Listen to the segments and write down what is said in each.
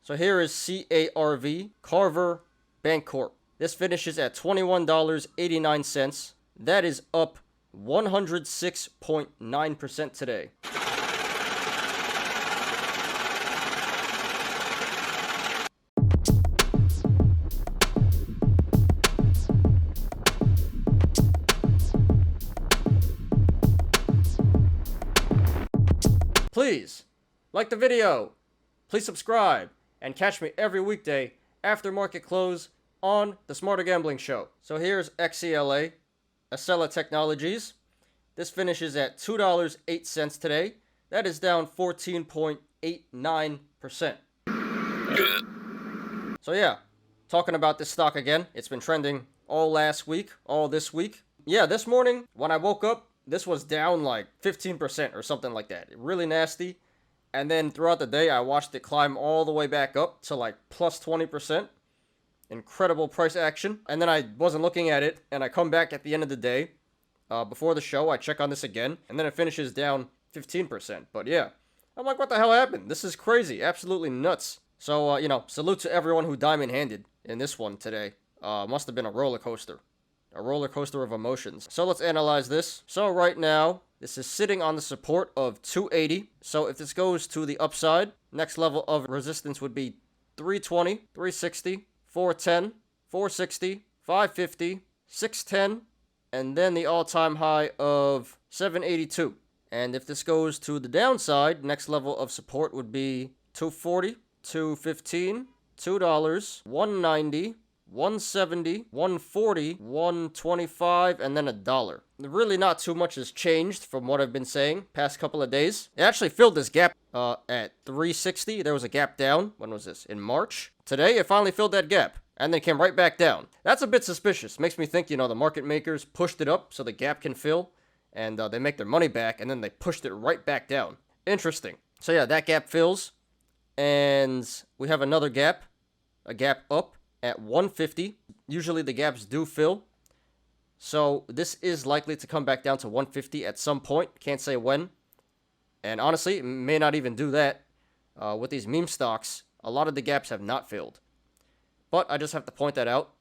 So here is CARV, Carver, Bancorp. This finishes at $21.89. That is up 106.9% today. Please like the video, please subscribe, and catch me every weekday after market close on the Smarter Gambling Show. So here's XELA Exela Technologies. This finishes at $2.08 today. That is down 14.89%. So yeah, talking about this stock again. It's been trending all last week, all this week. Yeah, this morning when I woke up, this was down like 15% or something like that. Really nasty. And then throughout the day, I watched it climb all the way back up to like plus 20%. Incredible price action. And then I wasn't looking at it, and I come back at the end of the day. Before the show, I check on this again, and then it finishes down 15%. But yeah, I'm like, what the hell happened? This is crazy. Absolutely nuts. So, salute to everyone who diamond-handed in this one today. Must have been a roller coaster. A roller coaster of emotions. So let's analyze this. So right now, this is sitting on the support of 280. So if this goes to the upside, next level of resistance would be 320, 360, 410, 460, 550, 610, and then the all-time high of 782. And if this goes to the downside, next level of support would be 240, 215, $2, 190, 170, 140, 125, and then $1. Really not too much has changed from what I've been saying past couple of days. It actually filled this gap at 360. There was a gap down. When was this? In March. Today, it finally filled that gap and then came right back down. That's a bit suspicious. Makes me think, the market makers pushed it up so the gap can fill and they make their money back, and then they pushed it right back down. Interesting. So yeah, that gap fills, and we have another gap, a gap up at 150. Usually the gaps do fill. So this is likely to come back down to 150 at some point. Can't say when. And honestly, it may not even do that. With these meme stocks, a lot of the gaps have not filled. But I just have to point that out.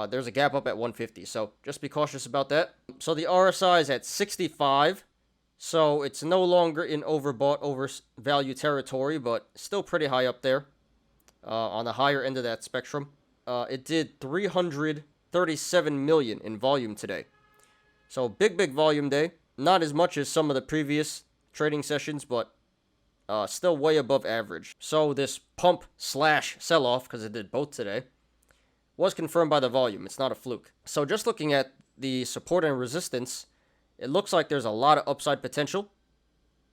There's a gap up at 150. So just be cautious about that. So the RSI is at 65. So it's no longer in overbought, overvalue territory, but still pretty high up there. On the higher end of that spectrum. It did 337 million in volume today. So big volume day. Not as much as some of the previous trading sessions, but still way above average. So this pump / sell-off, because it did both today, was confirmed by the volume. It's not a fluke. So just looking at the support and resistance, it looks like there's a lot of upside potential.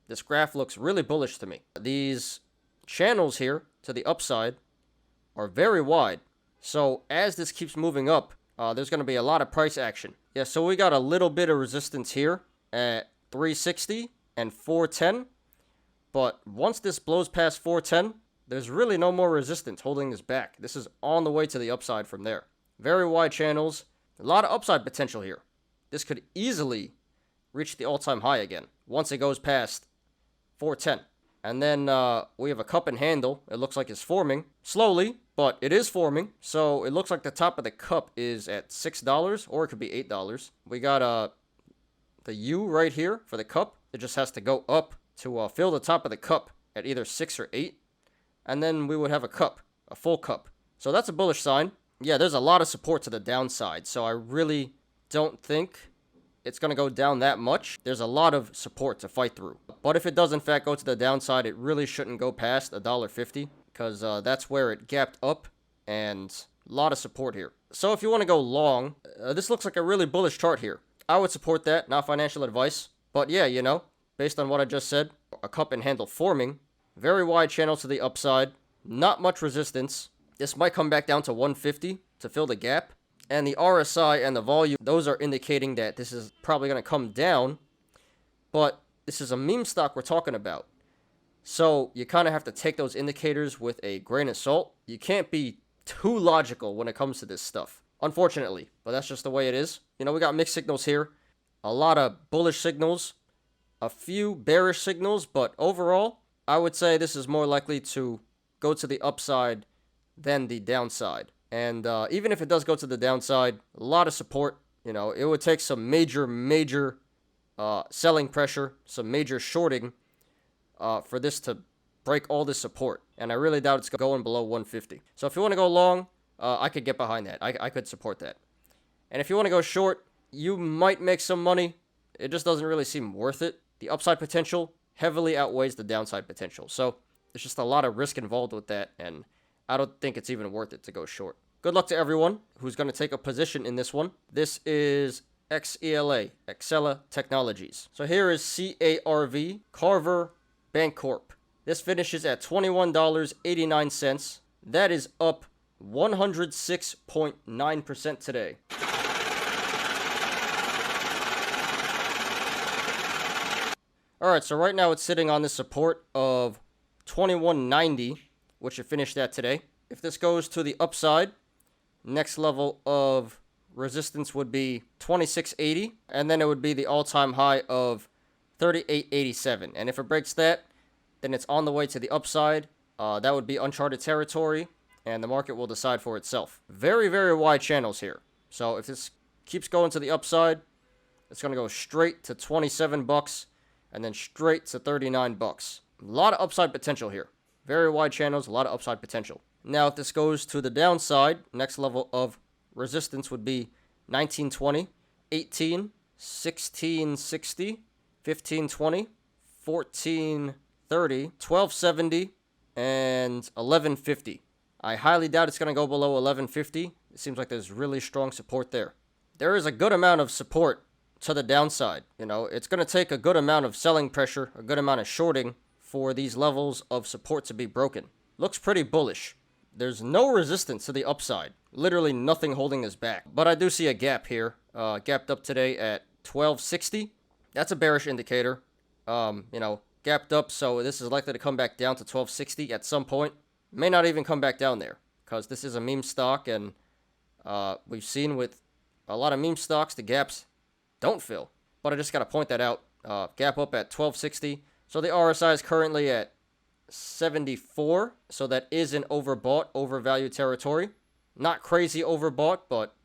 This graph looks really bullish to me. These channels here to the upside are very wide. So as this keeps moving up, there's going to be a lot of price action. Yeah, so we got a little bit of resistance here at 360 and 410. But once this blows past 410, there's really no more resistance holding this back. This is on the way to the upside from there. Very wide channels. A lot of upside potential here. This could easily reach the all-time high again once it goes past 410. And then we have a cup and handle. It looks like it's forming slowly, but it is forming. So it looks like the top of the cup is at $6, or it could be $8. We got the U right here for the cup. It just has to go up to fill the top of the cup at either 6 or 8. And then we would have a cup, a full cup. So that's a bullish sign. Yeah, there's a lot of support to the downside. So I really don't think it's going to go down that much. There's a lot of support to fight through. But if it does in fact go to the downside, it really shouldn't go past $1.50, because that's where it gapped up, and a lot of support here. So if you want to go long, this looks like a really bullish chart here. I would support that, not financial advice. But yeah, based on what I just said, a cup and handle forming, very wide channels to the upside, not much resistance. This might come back down to 150 to fill the gap. And the RSI and the volume, those are indicating that this is probably going to come down. But this is a meme stock we're talking about. So you kind of have to take those indicators with a grain of salt. You can't be too logical when it comes to this stuff, unfortunately. But that's just the way it is. We got mixed signals here. A lot of bullish signals. A few bearish signals. But overall, I would say this is more likely to go to the upside than the downside. And even if it does go to the downside, a lot of support. You know, it would take some major selling pressure, some major shorting for this to break all this support. And I really doubt it's going below 150. So if you want to go long, I could get behind that. I could support that. And if you want to go short, you might make some money. It just doesn't really seem worth it. The upside potential heavily outweighs the downside potential. So there's just a lot of risk involved with that, and I don't think it's even worth it to go short. Good luck to everyone who's going to take a position in this one. This is XELA, XELA Technologies. So here is CARV, Carver, Bancorp. This finishes at $21.89. That is up 106.9% today. Alright, so right now it's sitting on the support of 21.90, which it finished at today. If this goes to the upside, next level of resistance would be 26.80, and then it would be the all-time high of 38.87. And if it breaks that, then it's on the way to the upside. That would be uncharted territory, and the market will decide for itself. Very, very wide channels here. So if this keeps going to the upside, it's going to go straight to 27 bucks and then straight to 39 bucks. A lot of upside potential here. Very wide channels, a lot of upside potential. Now, if this goes to the downside, next level of resistance would be 1920, 18, 1660, 1520, 1430, 1270, and 1150. I highly doubt it's going to go below 1150. It seems like there's really strong support there. There is a good amount of support to the downside. You know, it's going to take a good amount of selling pressure, a good amount of shorting for these levels of support to be broken. Looks pretty bullish. There's no resistance to the upside. Literally nothing holding this back. But I do see a gap here. Gapped up today at 1260. That's a bearish indicator. You know, gapped up, so this is likely to come back down to 1260 at some point. May not even come back down there, because this is a meme stock, and we've seen with a lot of meme stocks, the gaps don't fill. But I just got to point that out. Gap up at 1260. So the RSI is currently at 74. So that is an overbought, overvalued territory. Not crazy overbought, but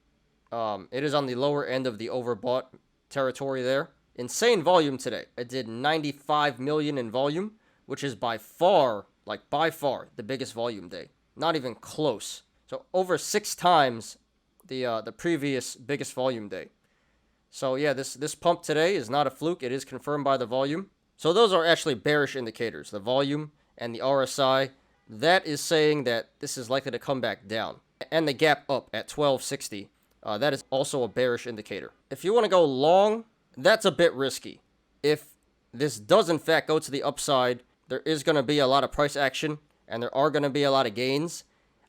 it is on the lower end of the overbought territory there. Insane volume today. It did 95 million in volume, which is by far the biggest volume day. Not even close. So over 6 times the previous biggest volume day. So yeah, this pump today is not a fluke. It is confirmed by the volume. So those are actually bearish indicators. The volume and the RSI. That is saying that this is likely to come back down. And the gap up at 1260. That is also a bearish indicator. If you want to go long, that's a bit risky. If this does in fact go to the upside, there is going to be a lot of price action, and there are going to be a lot of gains.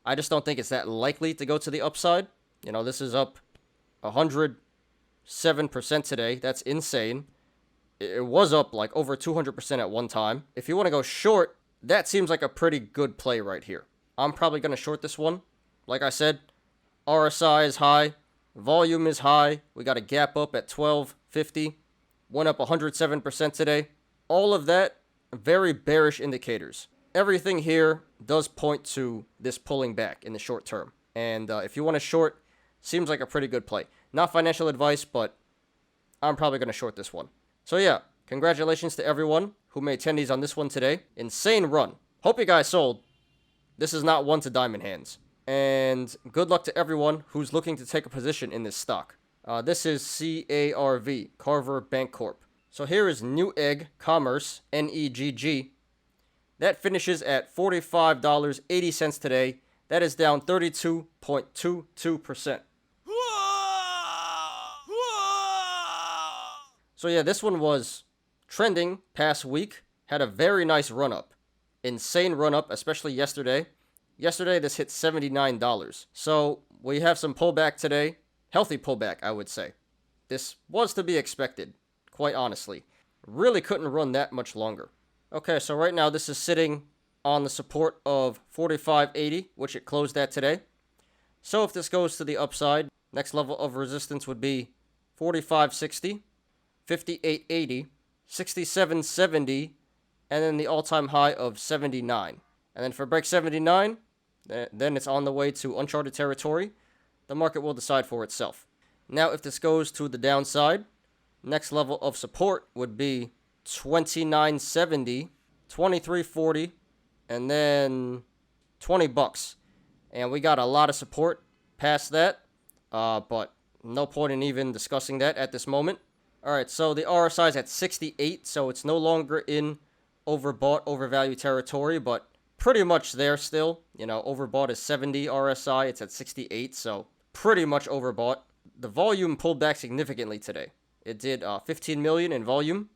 I just don't think it's that likely to go to the upside. You know, this is up 107% today. That's insane. It was up like over 200% at one time. If you want to go short, that seems like a pretty good play right here. I'm probably going to short this one. Like I said, RSI is high. Volume is high. We got a gap up at 1250. Went up 107% today. All of that, very bearish indicators. Everything here does point to this pulling back in the short term. And if you want to short, seems like a pretty good play. Not financial advice, but I'm probably going to short this one. So yeah, congratulations to everyone who made tendies on this one today. Insane run. Hope you guys sold. This is not one to diamond hands. And good luck to everyone who's looking to take a position in this stock. This is CARV, Carver Bancorp. So here is Newegg Commerce, NEGG. That finishes at $45.80 today. That is down 32.22%. So yeah, this one was trending past week. Had a very nice run up. Insane run up, especially yesterday. Yesterday, this hit $79. So we have some pullback today. Healthy pullback, I would say. This was to be expected, quite honestly. Really couldn't run that much longer. Okay, so right now this is sitting on the support of 45.80, which it closed at today. So if this goes to the upside, next level of resistance would be 45.60, 58.80, 67.70, and then the all-time high of 79. And then for break 79, then it's on the way to uncharted territory. The market will decide for itself. Now, if this goes to the downside, next level of support would be 29.70, 23.40, and then $20. And we got a lot of support past that, but no point in even discussing that at this moment. All right, so the RSI is at 68, so it's no longer in overbought, overvalued territory, but pretty much there still. You know, overbought is 70 RSI, it's at 68, so pretty much overbought. The volume pulled back significantly today. It did 15 million in volume.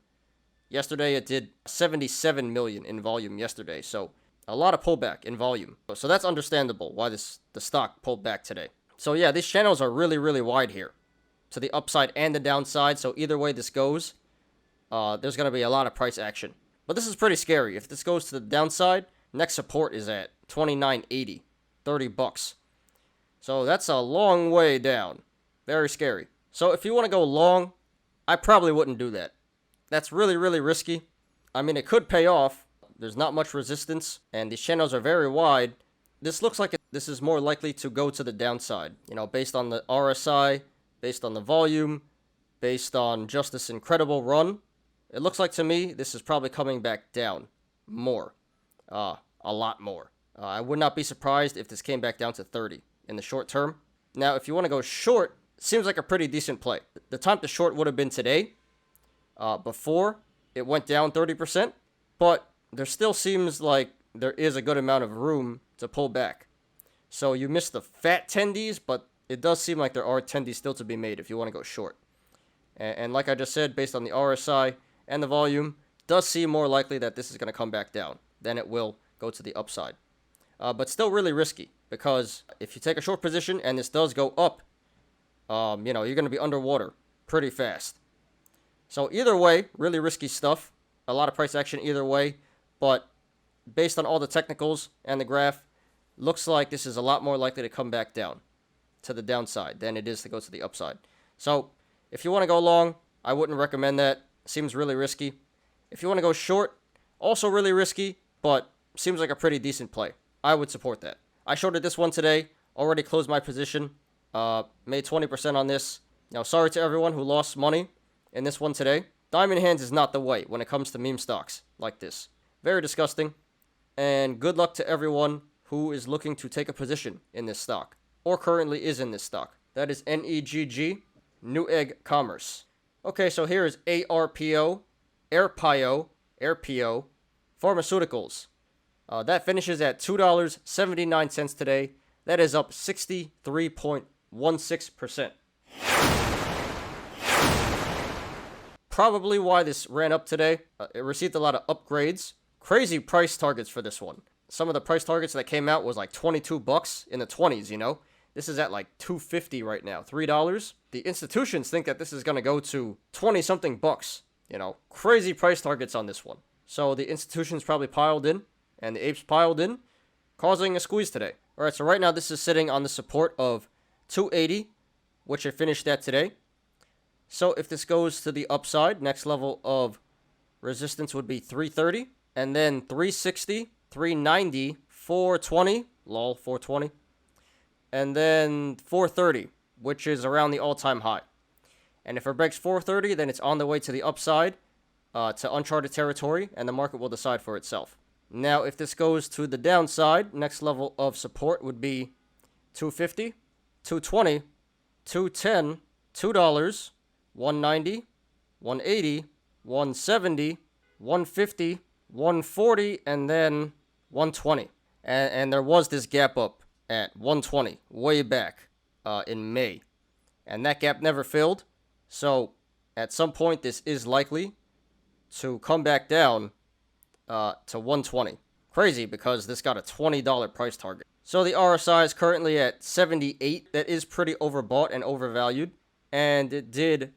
Yesterday, it did 77 million in volume yesterday, so a lot of pullback in volume. So that's understandable why the stock pulled back today. So yeah, these channels are really, really wide here, to the upside and the downside. So either way this goes, there's going to be a lot of price action. But this is pretty scary. If this goes to the downside, next support is at 29.80, $30. So that's a long way down. Very scary. So if you want to go long, I probably wouldn't do that. That's really, really risky. I mean, it could pay off. There's not much resistance, and these channels are very wide. This looks like this is more likely to go to the downside, you know, based on the RSI, based on the volume, based on just this incredible run. It looks like to me this is probably coming back down more, a lot more. I would not be surprised if this came back down to 30 in the short term. Now, if you want to go short, seems like a pretty decent play. The time to short would have been today, before it went down 30%, but there still seems like there is a good amount of room to pull back. So you missed the fat tendies, but it does seem like there are tendies still to be made if you want to go short. And like I just said, based on the RSI and the volume, does seem more likely that this is going to come back down than it will go to the upside. But still really risky, because if you take a short position and this does go up, you know, you're going to be underwater pretty fast. So either way, really risky stuff. A lot of price action either way. But based on all the technicals and the graph, looks like this is a lot more likely to come back down to the downside than it is to go to the upside. So if you want to go long, I wouldn't recommend that. Seems really risky. If you want to go short, also really risky, but seems like a pretty decent play. I would support that. I shorted this one today, already closed my position, made 20% on this. Now, sorry to everyone who lost money in this one today. Diamond hands is not the way when it comes to meme stocks like this. Very disgusting. And good luck to everyone who is looking to take a position in this stock, or currently is in this stock. That is NEGG Newegg Commerce. Okay, so here is ARPO, Aerpio, Pharmaceuticals. That finishes at $2.79 today. That is up 63.16%. Probably why this ran up today. It received a lot of upgrades. Crazy price targets for this one. Some of the price targets that came out was like $22 in the 20s, you know? This is at like $2.50 right now, $3. The institutions think that this is going to go to 20-something bucks, you know? Crazy price targets on this one. So the institutions probably piled in, and the apes piled in, causing a squeeze today. All right, so right now this is sitting on the support of 280, which it finished at today. So if this goes to the upside, next level of resistance would be 330, and then 360, 390, 420, lol, 420, and then 430, which is around the all-time high. And if it breaks 430, then it's on the way to the upside, to uncharted territory, and the market will decide for itself. Now, if this goes to the downside, next level of support would be 250, 220, 210, $2, 190, 180, 170, 150, 140, and then 120. And there was this gap up at 120 way back in May. And that gap never filled. So at some point, this is likely to come back down to 120. Crazy, because this got a $20 price target. So the RSI is currently at 78. That is pretty overbought and overvalued. And it did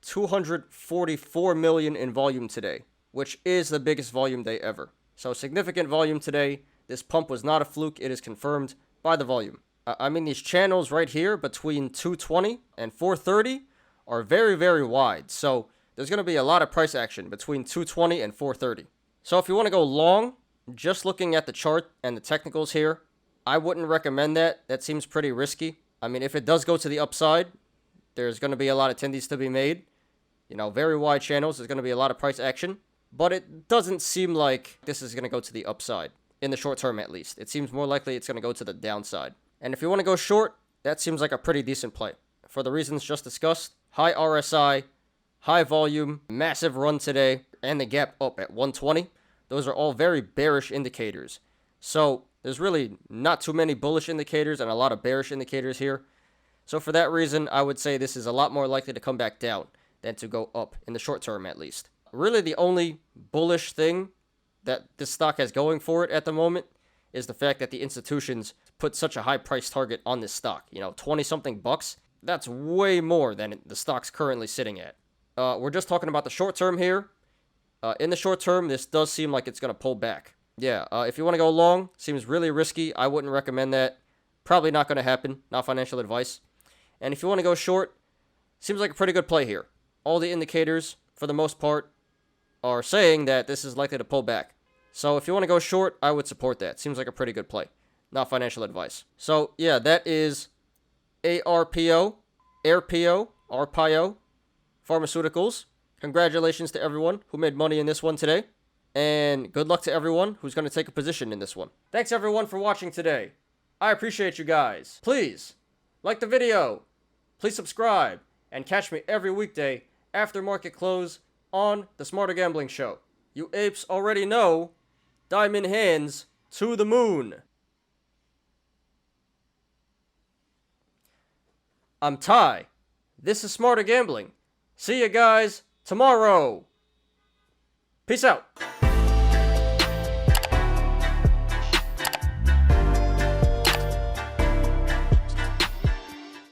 244 million in volume today, which is the biggest volume day ever. So significant volume today. This pump was not a fluke. It is confirmed by the volume. I mean, these channels right here between 220 and 430 are very, very wide. So there's going to be a lot of price action between 220 and 430. So if you want to go long, just looking at the chart and the technicals here, I wouldn't recommend that. That seems pretty risky. I mean, if it does go to the upside, there's going to be a lot of tendies to be made. You know, very wide channels. There's going to be a lot of price action. But it doesn't seem like this is going to go to the upside, in the short term at least. It seems more likely it's going to go to the downside. And if you want to go short, that seems like a pretty decent play. For the reasons just discussed, high RSI, high volume, massive run today, and the gap up at 120. Those are all very bearish indicators. So there's really not too many bullish indicators and a lot of bearish indicators here. So for that reason, I would say this is a lot more likely to come back down than to go up, in the short term at least. Really the only bullish thing that this stock has going for it at the moment is the fact that the institutions put such a high price target on this stock. You know, 20-something bucks. That's way more than the stock's currently sitting at. We're just talking about the short term here. In the short term, this does seem like it's going to pull back. Yeah, if you want to go long, seems really risky. I wouldn't recommend that. Probably not going to happen. Not financial advice. And if you want to go short, seems like a pretty good play here. All the indicators, for the most part, are saying that this is likely to pull back. So if you want to go short, I would support that. Seems like a pretty good play. Not financial advice. So yeah, that is Aerpio, ARPO, Pharmaceuticals. Congratulations to everyone who made money in this one today. And good luck to everyone who's going to take a position in this one. Thanks everyone for watching today. I appreciate you guys. Please like the video. Please subscribe. And catch me every weekday after market close on the Smarter Gambling Show. You apes already know. Diamond hands to the moon. I'm Ty. This is Smarter Gambling. See you guys tomorrow. Peace out.